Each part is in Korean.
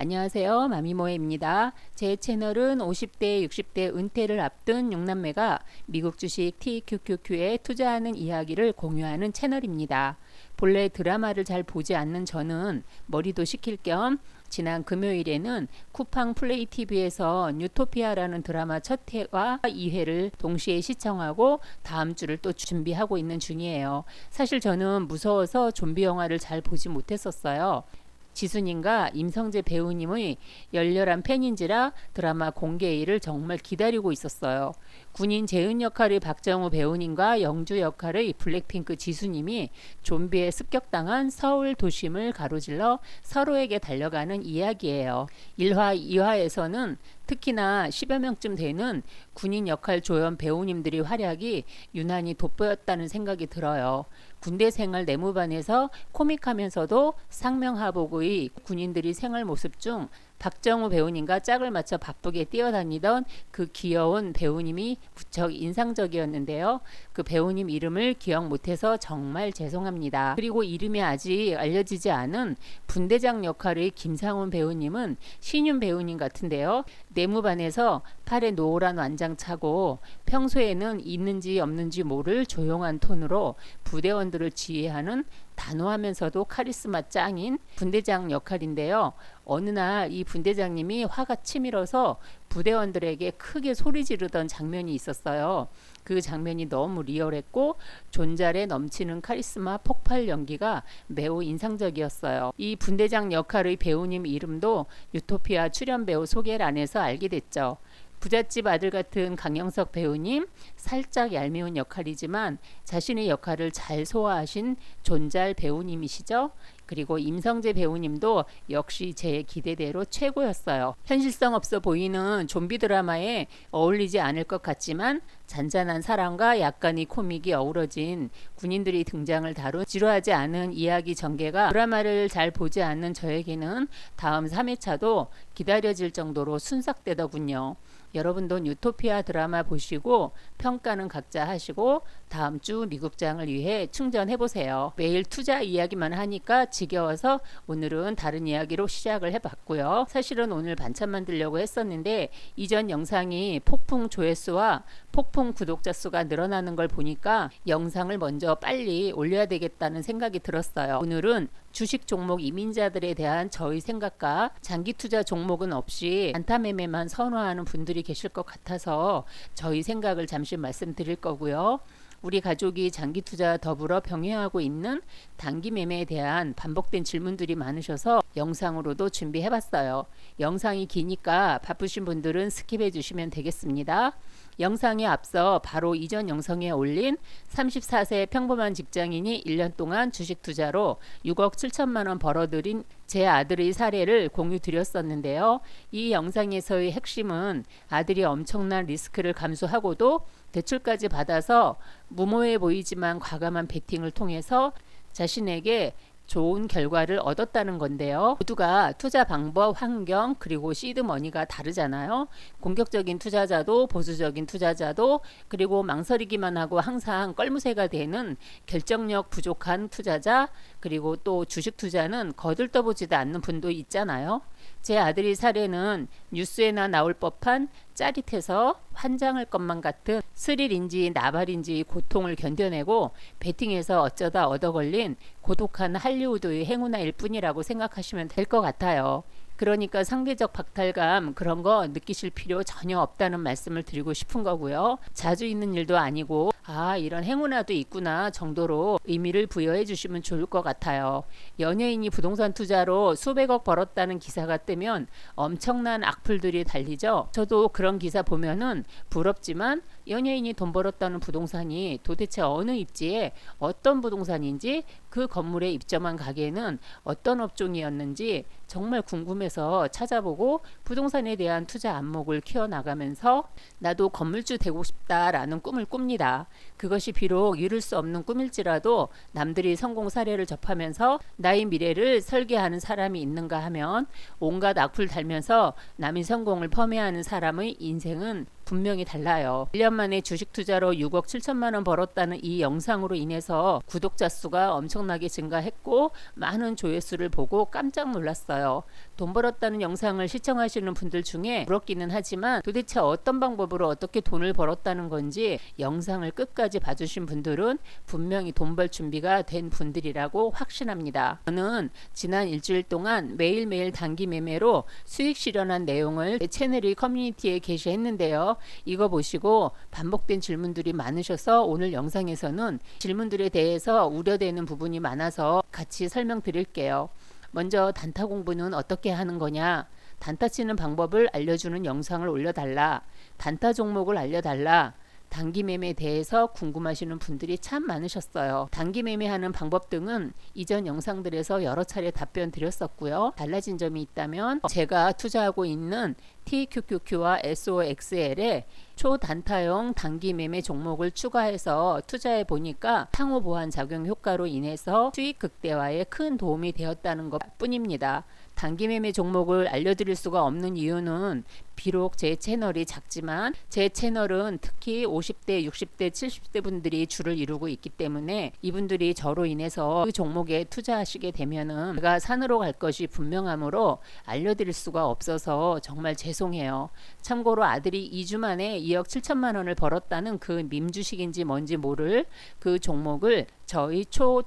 안녕하세요. 마미모입니다. 제 채널은 50대, 60대 은퇴를 앞둔 6남매가 미국 주식 TQQQ에 투자하는 이야기를 공유하는 채널입니다. 본래 드라마를 잘 보지 않는 저는 머리도 식힐 겸 지난 금요일에는 쿠팡 플레이 TV에서 뉴토피아라는 드라마 첫 회와 2회를 동시에 시청하고 다음 주를 또 준비하고 있는 중이에요. 사실 저는 무서워서 좀비 영화를 잘 보지 못했었어요. 지수님과 임성재 배우님의 열렬한 팬인지라 드라마 공개일을 정말 기다리고 있었어요. 군인 재은 역할의 박정우 배우님과 영주 역할의 블랙핑크 지수님이 좀비에 습격당한 서울 도심을 가로질러 서로에게 달려가는 이야기예요. 1화, 2화에서는 특히나 10여 명쯤 되는 군인 역할 조연 배우님들의 활약이 유난히 돋보였다는 생각이 들어요. 군대 생활 내무반에서 코믹하면서도 상명하복의 군인들이 생활 모습 중 박정우 배우님과 짝을 맞춰 바쁘게 뛰어다니던 그 귀여운 배우님이 무척 인상적이었는데요. 그 배우님 이름을 기억 못해서 정말 죄송합니다. 그리고 이름이 아직 알려지지 않은 분대장 역할의 김상훈 배우님은 신윤 배우님 같은데요. 내무반에서 팔에 노란 완장 차고 평소에는 있는지 없는지 모를 조용한 톤으로 부대원들을 지휘하는 단호하면서도 카리스마 짱인 분대장 역할인데요. 어느 날 이 분대장님이 화가 치밀어서 부대원들에게 크게 소리 지르던 장면이 있었어요. 그 장면이 너무 리얼했고 존잘에 넘치는 카리스마 폭발 연기가 매우 인상적이었어요. 이 분대장 역할의 배우님 이름도 유토피아 출연 배우 소개란에서 알게 됐죠. 부잣집 아들 같은 강영석 배우님, 살짝 얄미운 역할이지만 자신의 역할을 잘 소화하신 존잘 배우님이시죠. 그리고 임성재 배우님도 역시 제 기대대로 최고였어요. 현실성 없어 보이는 좀비 드라마에 어울리지 않을 것 같지만 잔잔한 사랑과 약간의 코믹이 어우러진 군인들이 등장을 다룬 지루하지 않은 이야기 전개가 드라마를 잘 보지 않는 저에게는 다음 3회차도 기다려질 정도로 순삭되더군요. 여러분도 뉴토피아 드라마 보시고 평가는 각자 하시고 다음 주 미국장을 위해 충전해보세요. 매일 투자 이야기만 하니까 지겨워서 오늘은 다른 이야기로 시작을 해봤고요. 사실은 오늘 반찬 만들려고 했었는데 이전 영상이 폭풍 조회수와 폭풍 구독자 수가 늘어나는 걸 보니까 영상을 먼저 빨리 올려야 되겠다는 생각이 들었어요. 오늘은 주식 종목 이민자들에 대한 저의 생각과 장기 투자 종목은 없이 단타 매매만 선호하는 분들이 계실 것 같아서 저희 생각을 잠시 말씀드릴 거고요. 우리 가족이 장기 투자 더불어 병행하고 있는 단기 매매에 대한 반복된 질문들이 많으셔서 영상으로도 준비해봤어요. 영상이 기니까 바쁘신 분들은 스킵해 주시면 되겠습니다. 영상에 앞서 바로 이전 영상에 올린 34세 평범한 직장인이 1년 동안 주식 투자로 6억 7천만 원 벌어들인 제 아들의 사례를 공유 드렸었는데요. 이 영상에서의 핵심은 아들이 엄청난 리스크를 감수하고도 대출까지 받아서 무모해 보이지만 과감한 베팅을 통해서 자신에게 좋은 결과를 얻었다는 건데요. 모두가 투자 방법, 환경, 그리고 시드머니가 다르잖아요. 공격적인 투자자도 보수적인 투자자도 그리고 망설이기만 하고 항상 껄무새가 되는 결정력 부족한 투자자 그리고 또 주식 투자는 거들떠보지도 않는 분도 있잖아요. 제 아들의 사례는 뉴스에나 나올 법한 짜릿해서 환장할 것만 같은 스릴인지 나발인지 고통을 견뎌내고 베팅에서 어쩌다 얻어걸린 고독한 할리우드의 행운아일 뿐이라고 생각하시면 될 것 같아요. 그러니까 상대적 박탈감 그런 거 느끼실 필요 전혀 없다는 말씀을 드리고 싶은 거고요. 자주 있는 일도 아니고 이런 행운아도 있구나 정도로 의미를 부여해 주시면 좋을 것 같아요. 연예인이 부동산 투자로 수백억 벌었다는 기사가 뜨면 엄청난 악플들이 달리죠. 저도 그런 기사 보면은 부럽지만 연예인이 돈 벌었다는 부동산이 도대체 어느 입지에 어떤 부동산인지 그 건물에 입점한 가게는 어떤 업종이었는지 정말 궁금해서 찾아보고 부동산에 대한 투자 안목을 키워나가면서 나도 건물주 되고 싶다라는 꿈을 꿉니다. 그것이 비록 이룰 수 없는 꿈일지라도 남들이 성공 사례를 접하면서 나의 미래를 설계하는 사람이 있는가 하면 온갖 악플 달면서 남의 성공을 폄훼하는 사람의 인생은 분명히 달라요. 1년 만에 주식 투자로 6억 7천만 원 벌었다는 이 영상으로 인해서 구독자 수가 엄청나게 증가했고 많은 조회수를 보고 깜짝 놀랐어요. 돈 벌었다는 영상을 시청하시는 분들 중에 부럽기는 하지만 도대체 어떤 방법으로 어떻게 돈을 벌었다는 건지 영상을 끝까지 봐주신 분들은 분명히 돈 벌 준비가 된 분들이라고 확신합니다. 저는 지난 일주일 동안 매일매일 단기 매매로 수익 실현한 내용을 제 채널의 커뮤니티에 게시했는데요. 이거 보시고 반복된 질문들이 많으셔서 오늘 영상에서는 질문들에 대해서 우려되는 부분이 많아서 같이 설명드릴게요. 먼저 단타 공부는 어떻게 하는 거냐? 단타 치는 방법을 알려주는 영상을 올려달라. 단타 종목을 알려달라. 단기 매매에 대해서 궁금하시는 분들이 참 많으셨어요. 단기 매매하는 방법 등은 이전 영상들에서 여러 차례 답변 드렸었고요. 달라진 점이 있다면 제가 투자하고 있는 TQQQ와 SOXL에 초단타형 단기 매매 종목을 추가해서 투자해 보니까 상호 보완 작용 효과로 인해서 수익 극대화에 큰 도움이 되었다는 것 뿐입니다. 단기 매매 종목을 알려드릴 수가 없는 이유는 비록 제 채널이 작지만 제 채널은 특히 50대, 60대, 70대 분들이 주를 이루고 있기 때문에 이분들이 저로 인해서 그 종목에 투자하시게 되면은 제가 산으로 갈 것이 분명하므로 알려드릴 수가 없어서 정말 죄송해요. 참고로 아들이 2주 만에 2억 7천만 원을 벌었다는 그 밈주식인지 뭔지 모를 그 종목을 저희 초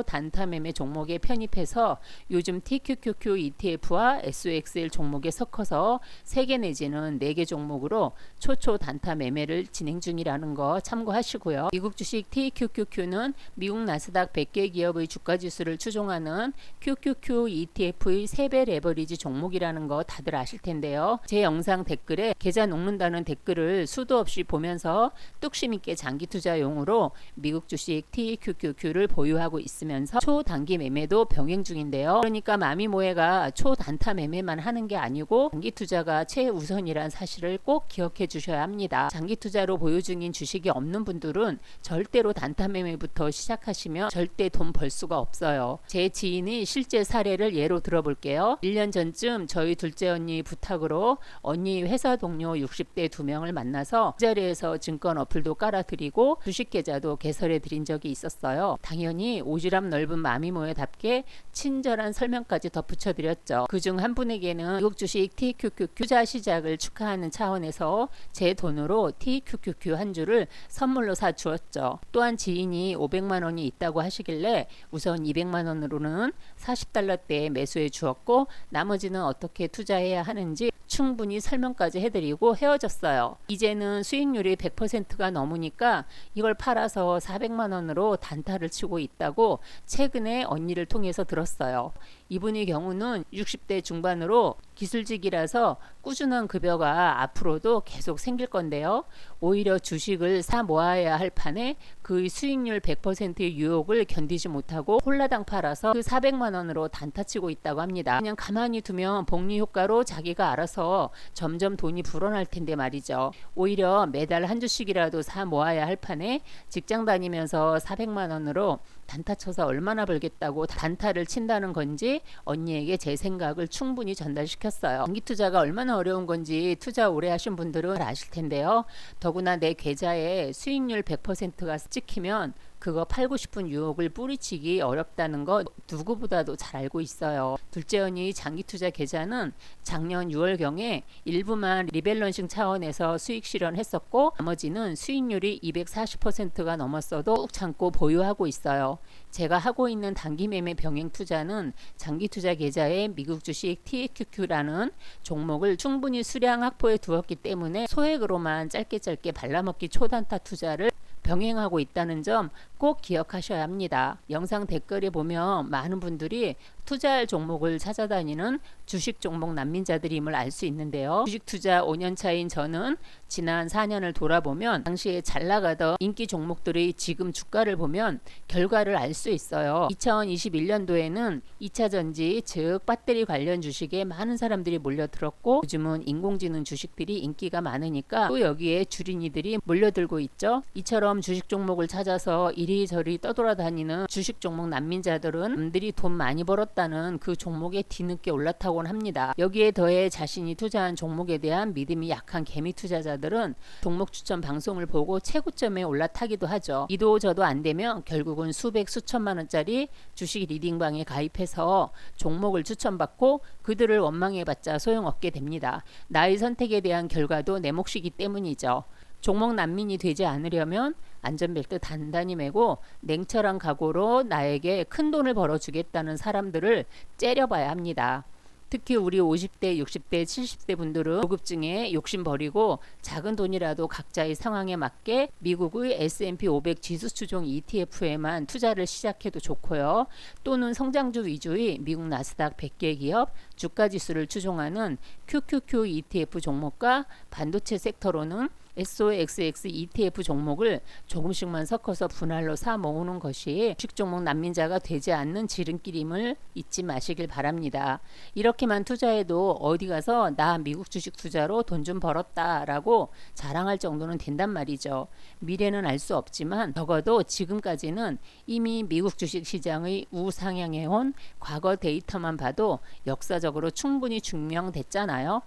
단타 매매 종목에 편입해서 요즘 TQQQ ETF와 SOXL 종목에 섞어서 3개 내지는 4개 종목으로 초 단타 매매를 진행 중이라는 거 참고하시고요. 미국 주식 TQQQ는 미국 나스닥 100개 기업의 주가 지수를 추종하는 QQQ ETF의 3배 레버리지 종목이라는 거 다들 아실 텐데요. 제 영상 댓글에 계좌 녹는다는 댓글을 수도 없이 보면서 뚝심 있게 장기 투자용으로 미국 주식 TQQQ를 보유하고 있으면서 초단기 매매도 병행 중인데요. 그러니까 마미모에가 초단타 매매만 하는 게 아니고 장기 투자가 최우선이란 사실을 꼭 기억해 주셔야 합니다. 장기 투자로 보유 중인 주식이 없는 분들은 절대로 단타 매매부터 시작하시면 절대 돈 벌 수가 없어요. 제 지인이 실제 사례를 예로 들어볼게요. 1년 전쯤 저희 둘째 언니 부탁으로 언니 회사 동료 60대 2명을 만나서 그 자리에서 증권 어플도 깔아드리고 주식 계좌도 개설해 드린 적이 있었어요. 당연히 오지랖 넓은 마미모에답게 친절한 설명까지 덧붙여 드렸죠. 그중 한 분에게는 미국 주식 TQQQ 투자 시작을 축하하는 차원에서 제 돈으로 TQQQ 한 주를 선물로 사 주었죠. 또한 지인이 500만 원이 있다고 하시길래 우선 200만 원으로는 40달러대에 매수해 주었고 나머지는 어떻게 투자해야 하는지 충분히 설명까지 해드리고 헤어졌어요. 이제는 수익률이 100%가 넘으니까 이걸 팔아서 400만 원으로 단타를 치고 있다고 최근에 언니를 통해서 들었어요. 이분의 경우는 60대 중반으로 기술직이라서 꾸준한 급여가 앞으로도 계속 생길 건데요. 오히려 주식을 사 모아야 할 판에 그 수익률 100%의 유혹을 견디지 못하고 홀라당 팔아서 그 400만 원으로 단타치고 있다고 합니다. 그냥 가만히 두면 복리 효과로 자기가 알아서 점점 돈이 불어날 텐데 말이죠. 오히려 매달 한 주씩이라도 사 모아야 할 판에 직장 다니면서 400만 원으로 단타 쳐서 얼마나 벌겠다고 단타를 친다는 건지 언니에게 제 생각을 충분히 전달시켰어요. 장기 투자가 얼마나 어려운 건지 투자 오래 하신 분들은 아실 텐데요. 더구나 내 계좌에 수익률 100%가 찍히면 그거 팔고 싶은 유혹을 뿌리치기 어렵다는 거 누구보다도 잘 알고 있어요. 둘째 언니 장기 투자 계좌는 작년 6월경에 일부만 리밸런싱 차원에서 수익 실현했었고 나머지는 수익률이 240%가 넘었어도 꾹 참고 보유하고 있어요. 제가 하고 있는 단기 매매 병행 투자는 장기 투자 계좌에 미국 주식 TQQ라는 종목을 충분히 수량 확보해 두었기 때문에 소액으로만 짧게 발라먹기 초단타 투자를 병행하고 있다는 점 꼭 기억하셔야 합니다. 영상 댓글에 보면 많은 분들이 투자할 종목을 찾아다니는 주식 종목 난민자들임을 알 수 있는데요. 주식 투자 5년 차인 저는 지난 4년을 돌아보면 당시에 잘 나가던 인기 종목들의 지금 주가를 보면 결과를 알 수 있어요. 2021년도에는 2차전지 즉 배터리 관련 주식에 많은 사람들이 몰려들었고 요즘은 인공지능 주식들이 인기가 많으니까 또 여기에 주린이들이 몰려들고 있죠. 이처럼 주식 종목을 찾아서 이리저리 떠돌아다니는 주식 종목 난민자들은 남들이 돈 많이 벌었다 올랐다는 그 종목에 뒤늦게 올라타곤 합니다. 여기에 더해 자신이 투자한 종목에 대한 믿음이 약한 개미 투자자들은 종목 추천 방송을 보고 최고점에 올라타기도 하죠. 이도 저도 안 되면 결국은 수백 수천만 원짜리 주식 리딩방에 가입해서 종목을 추천받고 그들을 원망해봤자 소용없게 됩니다. 나의 선택에 대한 결과도 내 몫이기 때문이죠. 종목 난민이 되지 않으려면 안전벨트 단단히 매고 냉철한 각오로 나에게 큰 돈을 벌어주겠다는 사람들을 째려봐야 합니다. 특히 우리 50대, 60대, 70대 분들은 고급증에 욕심 버리고 작은 돈이라도 각자의 상황에 맞게 미국의 S&P 500 지수 추종 ETF에만 투자를 시작해도 좋고요. 또는 성장주 위주의 미국 나스닥 100개 기업 주가 지수를 추종하는 QQQ ETF 종목과 반도체 섹터로는 SOXX ETF 종목을 조금씩만 섞어서 분할로 사 모으는 것이 주식 종목 난민자가 되지 않는 지름길임을 잊지 마시길 바랍니다. 이렇게만 투자해도 어디 가서 나 미국 주식 투자로 돈 좀 벌었다 라고 자랑할 정도는 된단 말이죠. 미래는 알 수 없지만 적어도 지금까지는 이미 미국 주식 시장의 우상향해온 과거 데이터만 봐도 역사적으로 충분히 증명됐잖아요.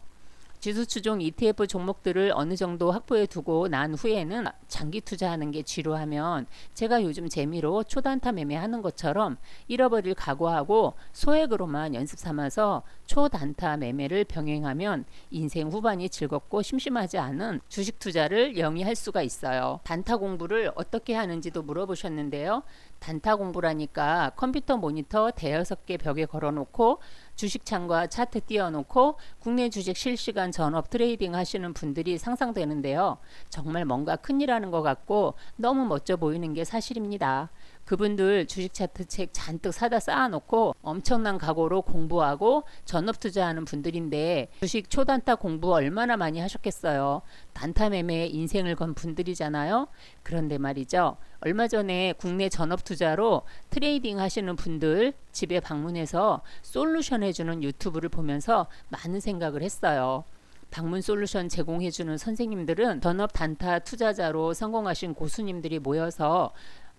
지수 추종 ETF 종목들을 어느 정도 확보해 두고 난 후에는 장기 투자하는 게 지루하면 제가 요즘 재미로 초단타 매매하는 것처럼 잃어버릴 각오하고 소액으로만 연습 삼아서 초단타 매매를 병행하면 인생 후반이 즐겁고 심심하지 않은 주식 투자를 영위할 수가 있어요. 단타 공부를 어떻게 하는지도 물어보셨는데요. 단타 공부라니까 컴퓨터 모니터 대여섯 개 벽에 걸어놓고 주식창과 차트 띄워놓고 국내 주식 실시간 전업 트레이딩 하시는 분들이 상상되는데요. 정말 뭔가 큰일 하는 것 같고 너무 멋져 보이는 게 사실입니다. 그분들 주식 차트 책 잔뜩 사다 쌓아놓고 엄청난 각오로 공부하고 전업 투자하는 분들인데 주식 초단타 공부 얼마나 많이 하셨겠어요. 단타 매매에 인생을 건 분들이잖아요. 그런데 말이죠. 얼마 전에 국내 전업 투자로 트레이딩 하시는 분들 집에 방문해서 솔루션 해주는 유튜브를 보면서 많은 생각을 했어요. 방문 솔루션 제공해주는 선생님들은 전업 단타 투자자로 성공하신 고수님들이 모여서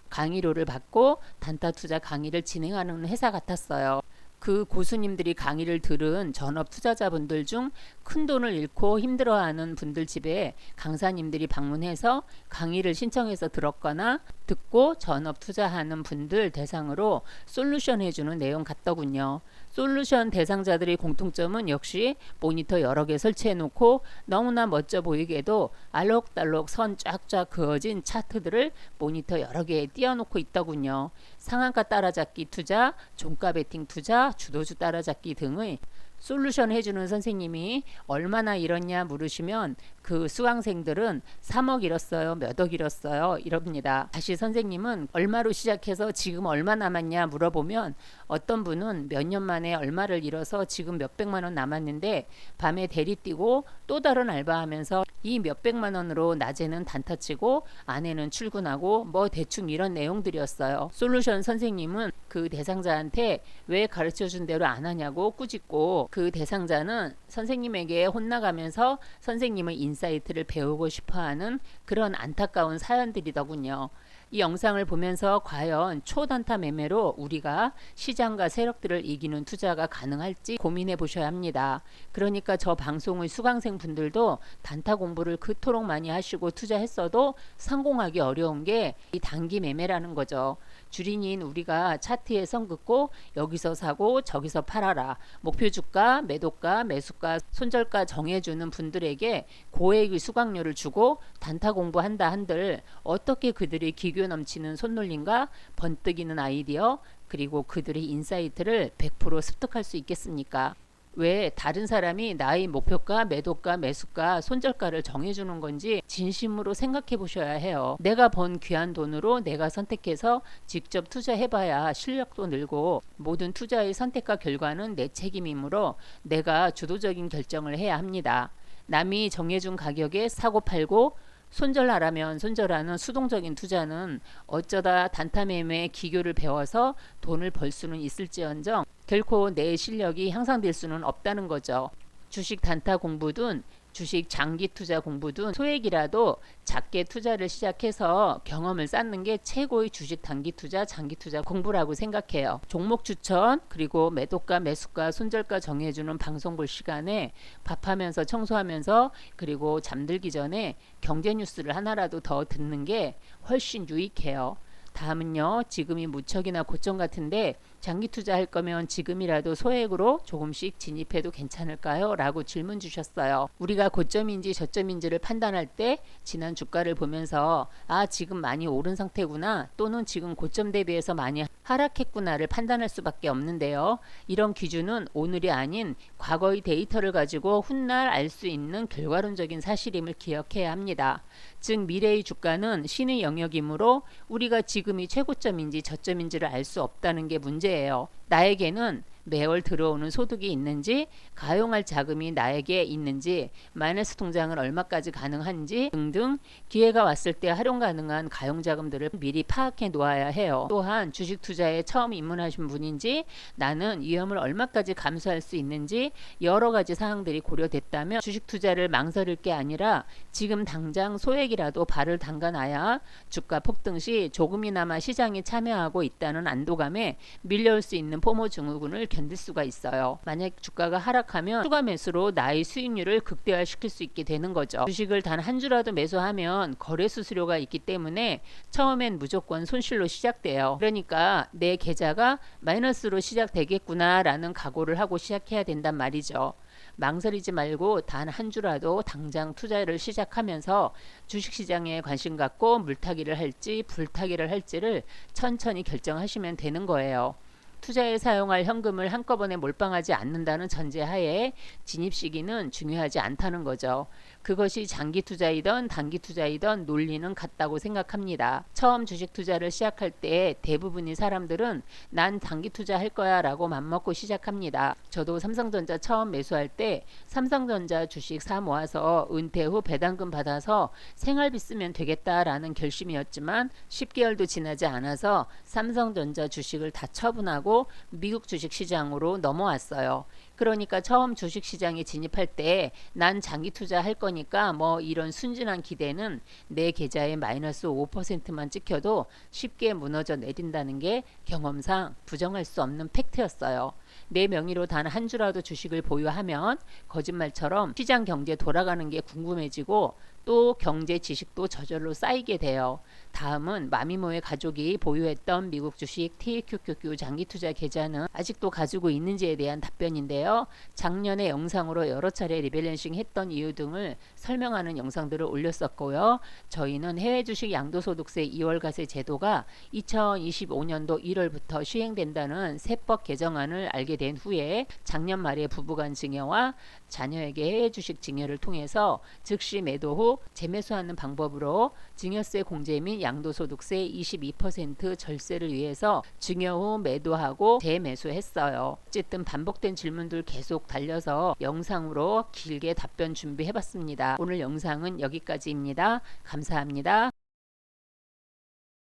강의료를 받고 단타 투자 강의를 진행하는 회사 같았어요. 그 고수님들이 강의를 들은 전업 투자자분들 중 큰 돈을 잃고 힘들어하는 분들 집에 강사님들이 방문해서 강의를 신청해서 들었거나 듣고 전업 투자하는 분들 대상으로 솔루션 해주는 내용 같더군요. 솔루션 대상자들의 공통점은 역시 모니터 여러 개 설치해 놓고 너무나 멋져 보이게도 알록달록 선 쫙쫙 그어진 차트들을 모니터 여러 개에 띄워놓고 있더군요. 상한가 따라잡기 투자, 종가 베팅 투자, 주도주 따라잡기 등의 솔루션 해주는 선생님이 얼마나 잃었냐 물으시면 그 수강생들은 3억 잃었어요, 몇 억 잃었어요 이럽니다. 다시 선생님은 얼마로 시작해서 지금 얼마 남았냐 물어보면 어떤 분은 몇 년 만에 얼마를 잃어서 지금 몇백만 원 남았는데 밤에 대리 뛰고 또 다른 알바하면서 이 몇백만 원으로 낮에는 단타 치고 안에는 출근하고 뭐 대충 이런 내용들이었어요. 솔루션 선생님은 그 대상자한테 왜 가르쳐준 대로 안 하냐고 꾸짖고 그 대상자는 선생님에게 혼나가면서 선생님의 인사이트를 배우고 싶어하는 그런 안타까운 사연들이더군요. 이 영상을 보면서 과연 초단타 매매로 우리가 시장과 세력들을 이기는 투자가 가능할지 고민해 보셔야 합니다. 그러니까 저 방송의 수강생 분들도 단타 공부를 그토록 많이 하시고 투자했어도 성공하기 어려운 게 이 단기 매매라는 거죠. 주린이인 우리가 차트에 선 긋고 여기서 사고 저기서 팔아라. 목표 주가, 매도가, 매수가, 손절가 정해주는 분들에게 고액의 수강료를 주고 단타 공부한다 한들 어떻게 그들의 기교 넘치는 손놀림과 번뜩이는 아이디어 그리고 그들의 인사이트를 100% 습득할 수 있겠습니까? 왜 다른 사람이 나의 목표가, 매도가, 매수가, 손절가를 정해주는 건지 진심으로 생각해 보셔야 해요. 내가 번 귀한 돈으로 내가 선택해서 직접 투자해봐야 실력도 늘고 모든 투자의 선택과 결과는 내 책임이므로 내가 주도적인 결정을 해야 합니다. 남이 정해준 가격에 사고 팔고 손절하라면 손절하는 수동적인 투자는 어쩌다 단타 매매의 기교를 배워서 돈을 벌 수는 있을지언정 결코 내 실력이 향상될 수는 없다는 거죠. 주식 단타 공부든 주식 장기 투자 공부도 소액이라도 작게 투자를 시작해서 경험을 쌓는 게 최고의 주식 단기 투자, 장기 투자 공부라고 생각해요. 종목 추천, 그리고 매도가, 매수가, 손절가 정해주는 방송 볼 시간에 밥하면서 청소하면서 그리고 잠들기 전에 경제 뉴스를 하나라도 더 듣는 게 훨씬 유익해요. 다음은요. 지금이 무척이나 고점 같은데 장기 투자할 거면 지금이라도 소액으로 조금씩 진입해도 괜찮을까요? 라고 질문 주셨어요. 우리가 고점인지 저점인지를 판단할 때 지난 주가를 보면서 지금 많이 오른 상태구나, 또는 지금 고점 대비해서 많이 하락했구나를 판단할 수밖에 없는데요. 이런 기준은 오늘이 아닌 과거의 데이터를 가지고 훗날 알 수 있는 결과론적인 사실임을 기억해야 합니다. 즉 미래의 주가는 신의 영역이므로 우리가 지금이 최고점인지 저점인지를 알 수 없다는 게 문제예요. 나에게는 매월 들어오는 소득이 있는지, 가용할 자금이 나에게 있는지, 마이너스 통장은 얼마까지 가능한지 등등 기회가 왔을 때 활용 가능한 가용 자금들을 미리 파악해 놓아야 해요. 또한 주식 투자에 처음 입문하신 분인지, 나는 위험을 얼마까지 감수할 수 있는지 여러 가지 사항들이 고려됐다면 주식 투자를 망설일 게 아니라 지금 당장 소액이라도 발을 담가놔야 주가 폭등 시 조금이나마 시장에 참여하고 있다는 안도감에 밀려올 수 있는 포모 증후군을 견딜 수가 있어요. 만약 주가가 하락하면 추가 매수로 나의 수익률을 극대화시킬 수 있게 되는 거죠. 주식을 단 한 주라도 매수하면 거래 수수료가 있기 때문에 처음엔 무조건 손실로 시작돼요. 그러니까 내 계좌가 마이너스로 시작되겠구나 라는 각오를 하고 시작해야 된단 말이죠. 망설이지 말고 단 한 주라도 당장 투자를 시작하면서 주식시장에 관심 갖고 물타기를 할지 불타기를 할지를 천천히 결정하시면 되는 거예요. 투자에 사용할 현금을 한꺼번에 몰빵하지 않는다는 전제하에 진입 시기는 중요하지 않다는 거죠. 그것이 장기 투자이든 단기 투자이든 논리는 같다고 생각합니다. 처음 주식 투자를 시작할 때 대부분의 사람들은 난 단기 투자할 거야 라고 맘먹고 시작합니다. 저도 삼성전자 처음 매수할 때 삼성전자 주식 사 모아서 은퇴 후 배당금 받아서 생활비 쓰면 되겠다라는 결심이었지만 10개월도 지나지 않아서 삼성전자 주식을 다 처분하고 미국 주식시장으로 넘어왔어요. 그러니까 처음 주식시장에 진입할 때 난 장기 투자할 거니까 뭐 이런 순진한 기대는 내 계좌에 마이너스 5%만 찍혀도 쉽게 무너져 내린다는 게 경험상 부정할 수 없는 팩트였어요. 내 명의로 단 한 주라도 주식을 보유하면 거짓말처럼 시장 경제 돌아가는 게 궁금해지고 또 경제 지식도 저절로 쌓이게 돼요. 다음은 마미모의 가족이 보유했던 미국 주식 TQQQ 장기 투자 계좌는 아직도 가지고 있는지에 대한 답변인데요. 작년에 영상으로 여러 차례 리밸런싱 했던 이유 등을 설명하는 영상들을 올렸었고요. 저희는 해외 주식 양도소득세 2월과세 제도가 2025년도 1월부터 시행된다는 세법 개정안을 알게 된 후에 작년 말에 부부간 증여와 자녀에게 해외 주식 증여를 통해서 즉시 매도 후 재매수하는 방법으로 증여세 공제 및 양도소득세 22% 절세를 위해서 증여 후 매도하고 재매수했어요. 어쨌든 반복된 질문들 계속 달려서 영상으로 길게 답변 준비해봤습니다. 오늘 영상은 여기까지입니다. 감사합니다.